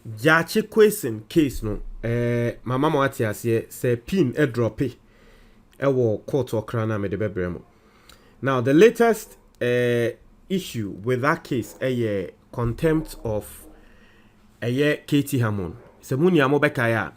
Gyakye Quayson case no mama mo ate ase say pin e drop e wo court okra na me de bebrem. Now the latest issue with that case contempt of KT Hammond. Se muni amo beka ya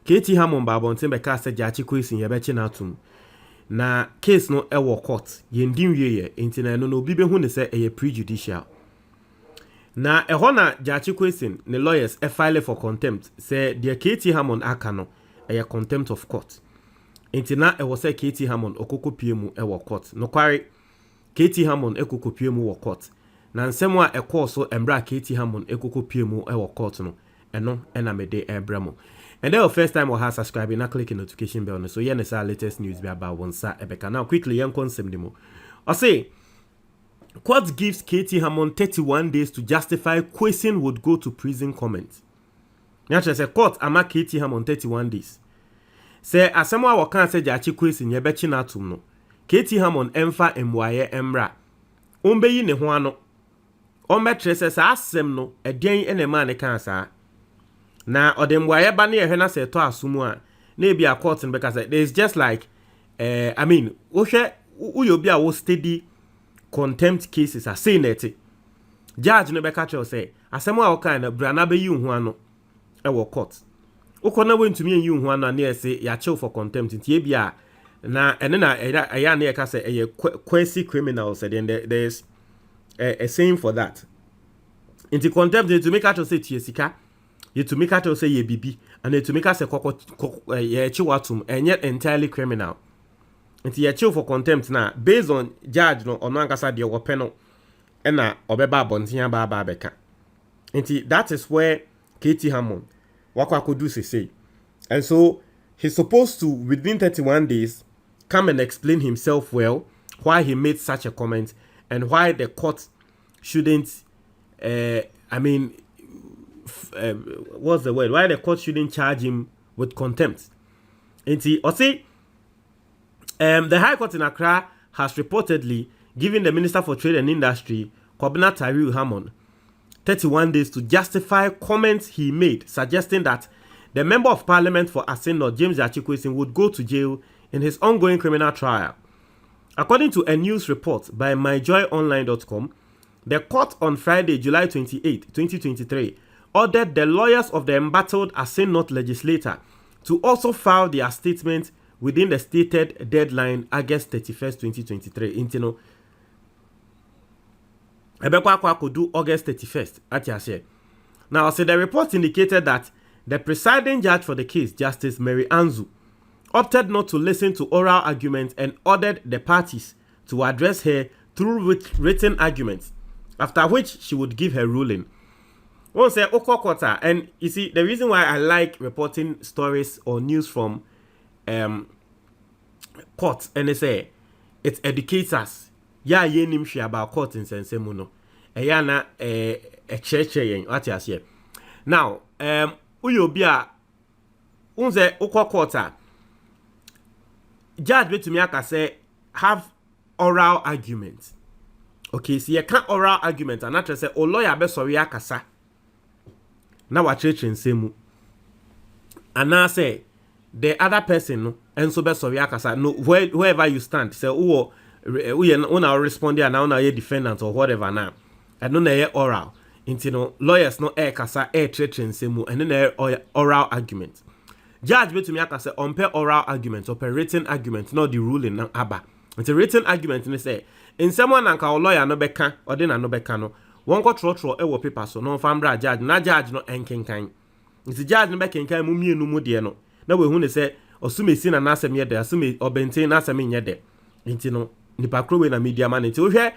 KT Hammond ba bonten beka say Gyakye Quayson ye be chi na atum. Na case no wo court ye ndin wie enti na no obi be hu ne say prejudicial. Na ehona Gyakye Quayson ne lawyers file for contempt say the KT Hammond aka no contempt of court. Enti na say KT Hammond okokopie mu court. No kware KT Hammond ekokopie mu court. Na nsem a so embra KT Hammond ekokopie mu court no eno na mede ebramo. And then the first time we have subscribing, na click the notification bell. So yeah, our latest news be about one sa ebeka. Now quickly, young concept demo. I say, court gives KT Hammond 31 days to justify Quayson would go to prison comment. Naturally, say court ama KT Hammond 31 days. Say asemwa wakan say Gyakye Quayson ye bechi na atum no. KT Hammond emfa emwaye emra. Ombeyi ne ho ano. Ombetre say sa asem no eden ene ma ne kan sa. Na odemwaye ba na ehwe na se to asumu a na bi a court n because there's just like I mean wohwe uyo bi a wo steady contempt cases are saying that judge no be catch you say asemo a wo kan na bra na be yi hu ano wo court ukona we ntumi yi hu ano na say ya chill for contempt ntie bi a na ene na ya na ka say quasi criminal said then there's a saying for that into contempt to make catch say tie sika you to make catch say ye bibi and to make us say ye chiwatum enye entirely criminal. Nti ye chill for contempt na based on judge no ono ankasa de wo pe no e na obeba abontia ba beka. Nti that is where KT Hammond wakwa could do say. And so he's supposed to within 31 days come and explain himself well why he made such a comment and why the court shouldn't what's the word? Why the court shouldn't charge him with contempt. Nti or say the High Court in Accra has reportedly given the Minister for Trade and Industry, Kwabena Tariu Hammond, 31 days to justify comments he made suggesting that the Member of Parliament for Assin, James Gyakye Quayson, would go to jail in his ongoing criminal trial. According to a news report by myjoyonline.com, the court on Friday, July 28, 2023, ordered the lawyers of the embattled Assin North legislator to also file their statement within the stated deadline, August 31st, 2023. Intino. Ebekwa could do August 31st. Atiase. Now, the report indicated that the presiding judge for the case, Justice Mary Anzu, opted not to listen to oral arguments and ordered the parties to address her through written arguments, after which she would give her ruling. One say Okokota, and you see the reason why I like reporting stories or news from court and they say it educates us. Ya ye nim shi about court in sense no. Eya na cheche yen what you say. Now uyo bia unze Okokota judge betumi aka say have oral argument. Okay, so you can't oral argument and not say o lawyer be sorry akasa. Na wa church nsemu and now say the other person no enso be sorry akasa no wherever you stand say who una respond and now na ye defendant or whatever now and no na ye oral into no lawyers no kasa church nsemu and then oral argument judge betumi akasa on per oral argument or per written argument not the ruling na aba into written argument ni say in someone anka lawyer no beka or then no beka no one go trotro e wo paper so no fambra judge na judge no enkenkan nti judge no be kenkan mu mienu mu de no na we hu ne se osumesi na nasem ye de asume obenten na asem nye de nti no nipa kro we na media man nti wo hwe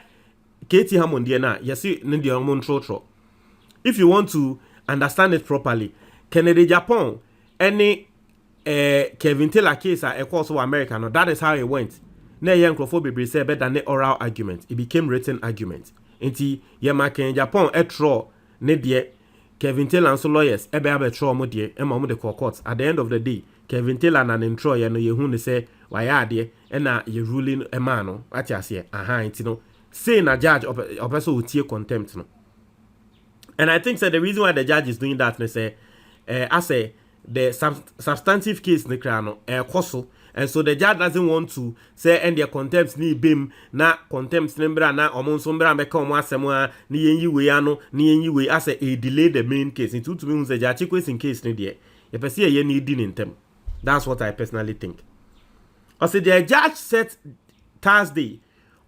KT Hammond de na yesi ne de omo trotro. If you want to understand it properly, Kennedy Japan any Kevin Taylor case a course of America no, that is how it went. Na yen crofo bebre say better than oral argument, it became written argument. Enti ye maken Japan etro ne de Kevin Taylor and so lawyers ebe abetro mo de e ma mo de court. At the end of the day, Kevin Taylor na intro ye no ye hu ne say waya de e na ye ruling e ma no ati ase aha enti no say na judge opeso utie contempt no And I think the reason why the judge is doing that, I say the substantive case in the and so the judge doesn't want to say and their contempt ni bim na contempt nembra na omonsombra meka omo asemo ni yenyi we ano ni yenyi we as a delay the main case into to me say Gyakye Quayson case ni there you person ye need in them. That's what I personally think. Also the judge set Thursday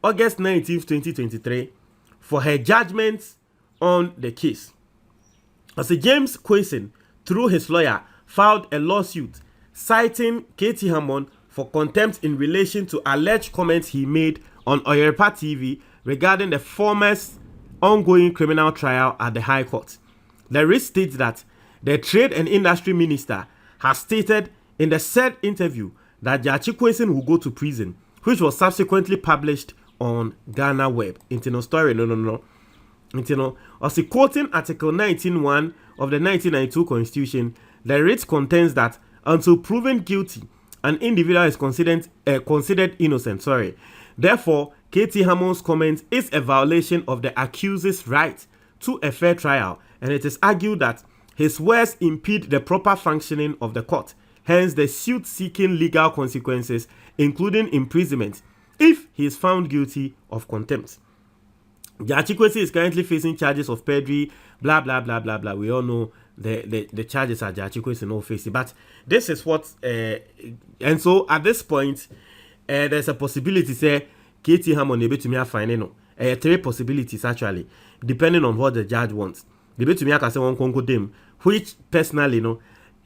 August 19th 2023 for her judgment on the case. Also James Quayson through his lawyer filed a lawsuit citing KT Hammond for contempt in relation to alleged comments he made on Oyerepa TV regarding the former's ongoing criminal trial at the High Court. The writ states that the Trade and Industry Minister has stated in the said interview that Gyakye Quayson will go to prison, which was subsequently published on Ghana Web. Internal story, no. Also quoting Article 19(1) of the 1992 Constitution, the writ contends that until proven guilty, an individual is considered innocent. Therefore, KT Hammond's comment is a violation of the accused's right to a fair trial, and it is argued that his words impede the proper functioning of the court. Hence, the suit seeking legal consequences, including imprisonment, if he is found guilty of contempt. Gyakye Quayson is currently facing charges of perjury, blah blah blah blah blah. We all know the charges are Gyakye Quayson no facing, but this is what and so at this point there's a possibility say KT Hammond able to me fine no. 3 possibilities actually, depending on what the judge wants. The bit to me I can say one conco them, which personally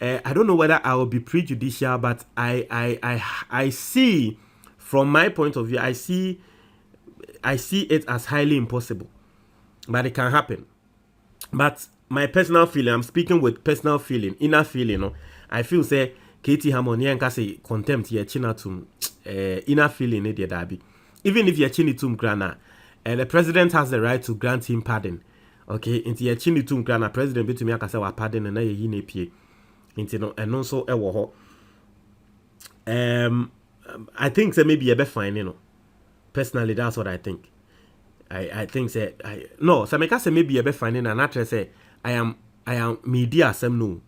I don't know whether I will be prejudicial, but I see from my point of view, I see it as highly impossible, but it can happen. But my personal feeling, I'm speaking with personal feeling, inner feeling, I feel say KT Hammond yanka say contempt ye china tum inner feeling ne dabi. Even if ye chini tum grana, the president has the right to grant him pardon. Okay, into ye chini tum grana, president be to me say wa pardon and na ye ne pie. Into and also e wo ho. I think say maybe ye be fine, Personally, that's what I think. I think say no. So make say maybe you be finding an actress say I am media some no.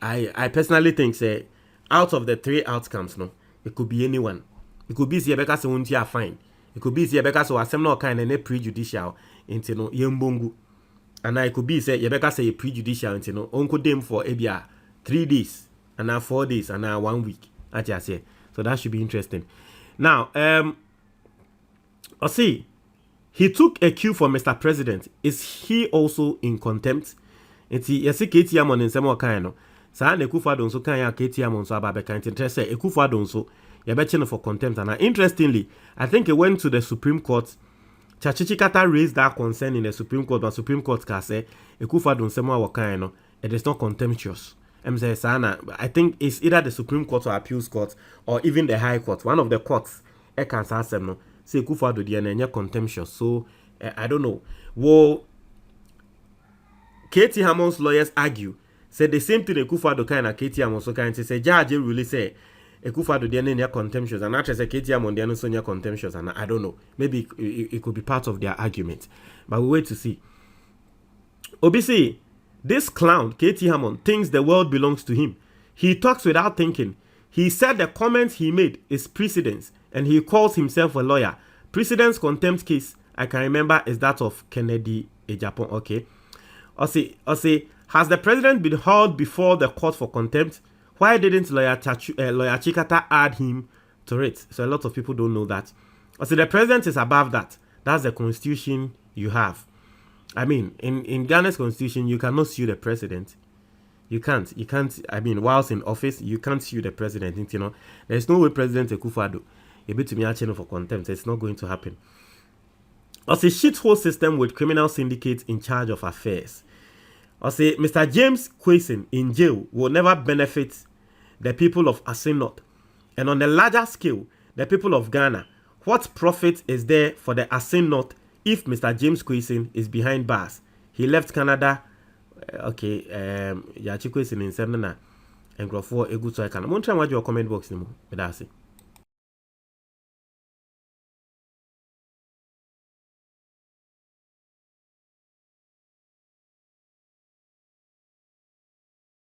I personally think say out of the 3 outcomes it could be anyone. It could be say Rebecca say won't you fine. It could be say Rebecca so asem no kind and prejudicial into no yembongu. And it could be say Rebecca say prejudicial into no onko dem for ebia 3 days and now 4 days and now 1 week. As I say. So that should be interesting. Now, see, he took a cue from Mr. President. Is he also in contempt? Yesi KT Hammond in some kind no. Sa na Akufo-Addo so kan ya KT Hammond so aba be kan interest say Akufo-Addo so ye be chine for contempt. And interestingly, I think it went to the Supreme Court. Chachichikata raised that concern in the Supreme Court, but Supreme Court can say Akufo-Addo some wa kan no. It is not contemptuous. I think it's either the Supreme Court or Appeals Court or even the High Court. One of the courts can say no. Say Akufo-Addo dey na contemptuous. So I don't know. Well, KT Hammond's lawyers argue say the same thing Akufo-Addo kind of KT Hammond so kind say judge really say Akufo-Addo dey na contemptuous and actually say KT Hammond dey so na contemptuous, and I don't know. Maybe it could be part of their argument. But we wait to see. Obviously, this clown, KT Hammond, thinks the world belongs to him. He talks without thinking. He said the comment he made is precedence, and he calls himself a lawyer. Precedence contempt case, I can remember, is that of Kennedy Japan. Okay. Ose, has the president been hauled before the court for contempt? Why didn't lawyer Chikata add him to it? So a lot of people don't know that. Ose, the president is above that. That's the constitution you have. I mean, in Ghana's constitution, you cannot sue the president. You can't. I mean, whilst in office, you can't sue the president. There's no way President Akufo-Addo able to be channel for contempt. It's not going to happen. As a shithole system with criminal syndicates in charge of affairs. As a Mr. James Quayson in jail will never benefit the people of Asin North. And on a larger scale, the people of Ghana. What profit is there for the Asin North if Mr. James Quayson is behind bars? He left Canada. Okay, Gyakye Quayson in Senana and Grofo Egu so I can. I'm trying to watch your comment box anymore. But that's it.